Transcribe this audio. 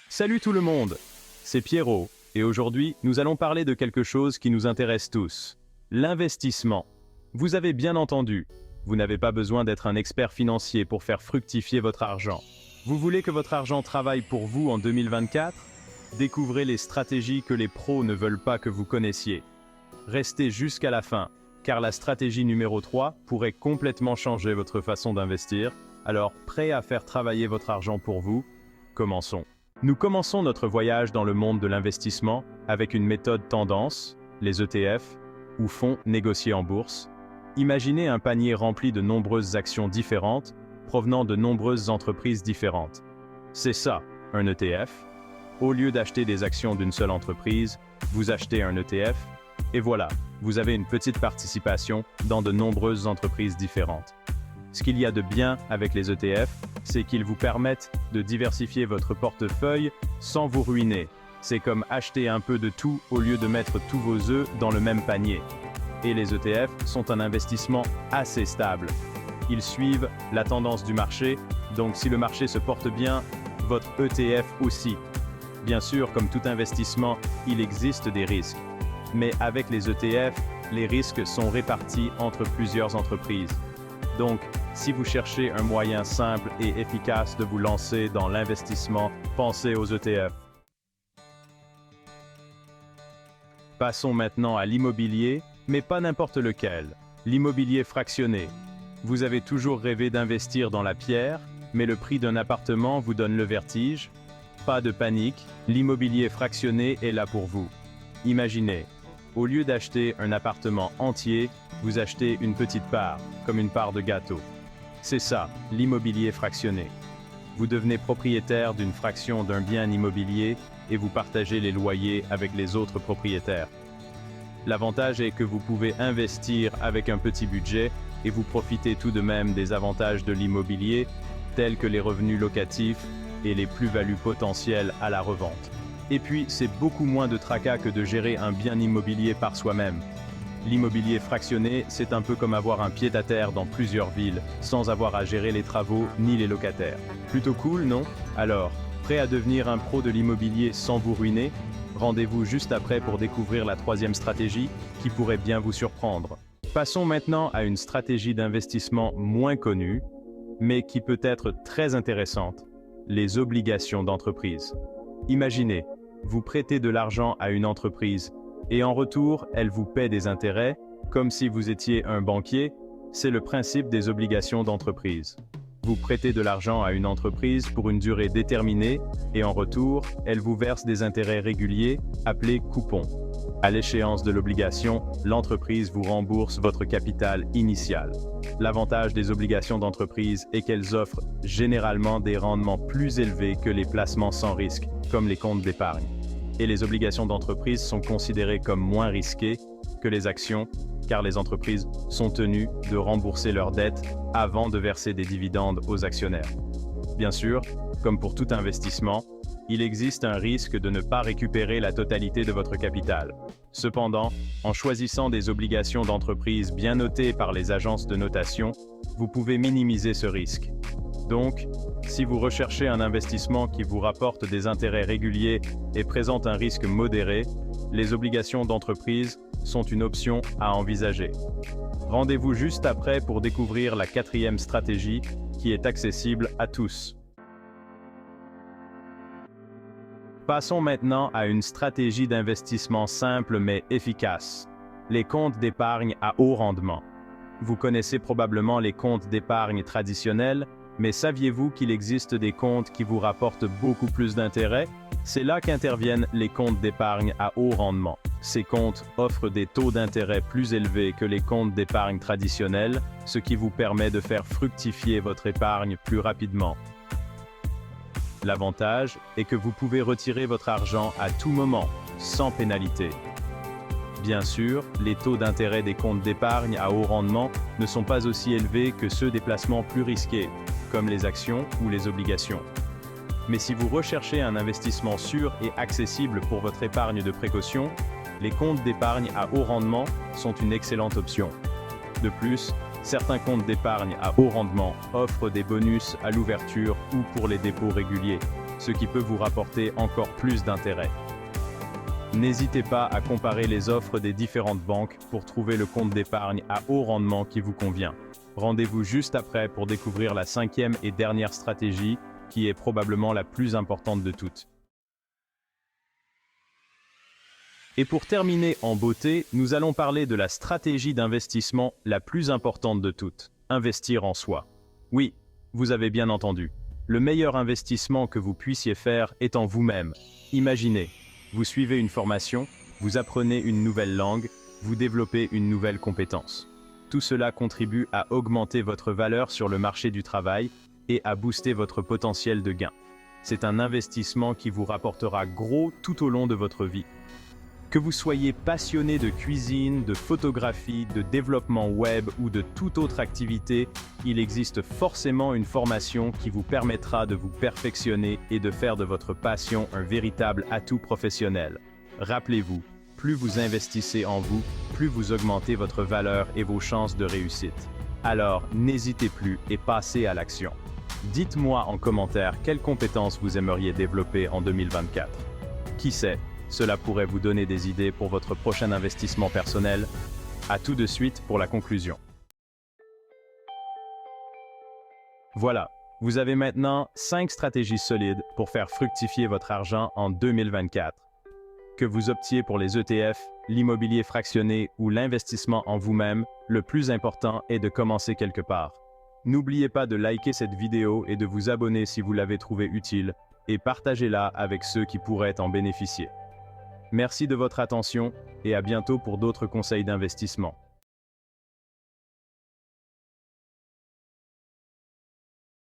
Salut tout le monde, c'est Pierrot, et aujourd'hui, nous allons parler de quelque chose qui nous intéresse tous, l'investissement. Vous avez bien entendu, vous n'avez pas besoin d'être un expert financier pour faire fructifier votre argent. Vous voulez que votre argent travaille pour vous en 2024? Découvrez les stratégies que les pros ne veulent pas que vous connaissiez. Restez jusqu'à la fin, car la stratégie numéro 3 pourrait complètement changer votre façon d'investir. Alors, prêt à faire travailler votre argent pour vous? Commençons. Nous commençons notre voyage dans le monde de l'investissement avec une méthode tendance, les ETF, ou fonds négociés en bourse. Imaginez un panier rempli de nombreuses actions différentes, provenant de nombreuses entreprises différentes. C'est ça, un ETF. Au lieu d'acheter des actions d'une seule entreprise, vous achetez un ETF, et voilà, vous avez une petite participation dans de nombreuses entreprises différentes. Ce qu'il y a de bien avec les ETF, c'est qu'ils vous permettent de diversifier votre portefeuille sans vous ruiner. C'est comme acheter un peu de tout au lieu de mettre tous vos œufs dans le même panier. Et les ETF sont un investissement assez stable. Ils suivent la tendance du marché, donc si le marché se porte bien, votre ETF aussi. Bien sûr, comme tout investissement, il existe des risques. Mais avec les ETF, les risques sont répartis entre plusieurs entreprises. Donc, si vous cherchez un moyen simple et efficace de vous lancer dans l'investissement, pensez aux ETF. Passons maintenant à l'immobilier, mais pas n'importe lequel. L'immobilier fractionné. Vous avez toujours rêvé d'investir dans la pierre, mais le prix d'un appartement vous donne le vertige? Pas de panique, l'immobilier fractionné est là pour vous. Imaginez, au lieu d'acheter un appartement entier, vous achetez une petite part, comme une part de gâteau. C'est ça, l'immobilier fractionné. Vous devenez propriétaire d'une fraction d'un bien immobilier et vous partagez les loyers avec les autres propriétaires. L'avantage est que vous pouvez investir avec un petit budget et vous profitez tout de même des avantages de l'immobilier, tels que les revenus locatifs et les plus-values potentielles à la revente. Et puis, c'est beaucoup moins de tracas que de gérer un bien immobilier par soi-même. L'immobilier fractionné, c'est un peu comme avoir un pied-à-terre dans plusieurs villes, sans avoir à gérer les travaux ni les locataires. Plutôt cool, non? Alors, prêt à devenir un pro de l'immobilier sans vous ruiner? Rendez-vous juste après pour découvrir la troisième stratégie, qui pourrait bien vous surprendre. Passons maintenant à une stratégie d'investissement moins connue, mais qui peut être très intéressante, les obligations d'entreprise. Imaginez, vous prêtez de l'argent à une entreprise, et en retour, elle vous paie des intérêts, comme si vous étiez un banquier. C'est le principe des obligations d'entreprise. Vous prêtez de l'argent à une entreprise pour une durée déterminée, et en retour, elle vous verse des intérêts réguliers, appelés coupons. À l'échéance de l'obligation, l'entreprise vous rembourse votre capital initial. L'avantage des obligations d'entreprise est qu'elles offrent généralement des rendements plus élevés que les placements sans risque, comme les comptes d'épargne. Et les obligations d'entreprise sont considérées comme moins risquées que les actions, car les entreprises sont tenues de rembourser leurs dettes avant de verser des dividendes aux actionnaires. Bien sûr, comme pour tout investissement, il existe un risque de ne pas récupérer la totalité de votre capital. Cependant, en choisissant des obligations d'entreprise bien notées par les agences de notation, vous pouvez minimiser ce risque. Donc, si vous recherchez un investissement qui vous rapporte des intérêts réguliers et présente un risque modéré, les obligations d'entreprise sont une option à envisager. Rendez-vous juste après pour découvrir la quatrième stratégie qui est accessible à tous. Passons maintenant à une stratégie d'investissement simple mais efficace. Les comptes d'épargne à haut rendement. Vous connaissez probablement les comptes d'épargne traditionnels, mais saviez-vous qu'il existe des comptes qui vous rapportent beaucoup plus d'intérêts? C'est là qu'interviennent les comptes d'épargne à haut rendement. Ces comptes offrent des taux d'intérêt plus élevés que les comptes d'épargne traditionnels, ce qui vous permet de faire fructifier votre épargne plus rapidement. L'avantage est que vous pouvez retirer votre argent à tout moment, sans pénalité. Bien sûr, les taux d'intérêt des comptes d'épargne à haut rendement ne sont pas aussi élevés que ceux des placements plus risqués, comme les actions ou les obligations. Mais si vous recherchez un investissement sûr et accessible pour votre épargne de précaution, les comptes d'épargne à haut rendement sont une excellente option. De plus, certains comptes d'épargne à haut rendement offrent des bonus à l'ouverture ou pour les dépôts réguliers. ce qui peut vous rapporter encore plus d'intérêt. N'hésitez pas à comparer les offres des différentes banques pour trouver le compte d'épargne à haut rendement qui vous convient. Rendez-vous juste après pour découvrir la 5e et dernière stratégie, qui est probablement la plus importante de toutes. Et pour terminer en beauté, nous allons parler de la stratégie d'investissement la plus importante de toutes, investir en soi. Oui, vous avez bien entendu. Le meilleur investissement que vous puissiez faire est en vous-même. Imaginez, vous suivez une formation, vous apprenez une nouvelle langue, vous développez une nouvelle compétence. Tout cela contribue à augmenter votre valeur sur le marché du travail et à booster votre potentiel de gain. C'est un investissement qui vous rapportera gros tout au long de votre vie. Que vous soyez passionné de cuisine, de photographie, de développement web ou de toute autre activité, il existe forcément une formation qui vous permettra de vous perfectionner et de faire de votre passion un véritable atout professionnel. Rappelez-vous, plus vous investissez en vous, plus vous augmentez votre valeur et vos chances de réussite. Alors, n'hésitez plus et passez à l'action. Dites-moi en commentaire quelles compétences vous aimeriez développer en 2024. Qui sait, cela pourrait vous donner des idées pour votre prochain investissement personnel. À tout de suite pour la conclusion. Voilà, vous avez maintenant 5 stratégies solides pour faire fructifier votre argent en 2024. Que vous optiez pour les ETF, l'immobilier fractionné ou l'investissement en vous-même, le plus important est de commencer quelque part. N'oubliez pas de liker cette vidéo et de vous abonner si vous l'avez trouvée utile, et partagez-la avec ceux qui pourraient en bénéficier. Merci de votre attention et à bientôt pour d'autres conseils d'investissement.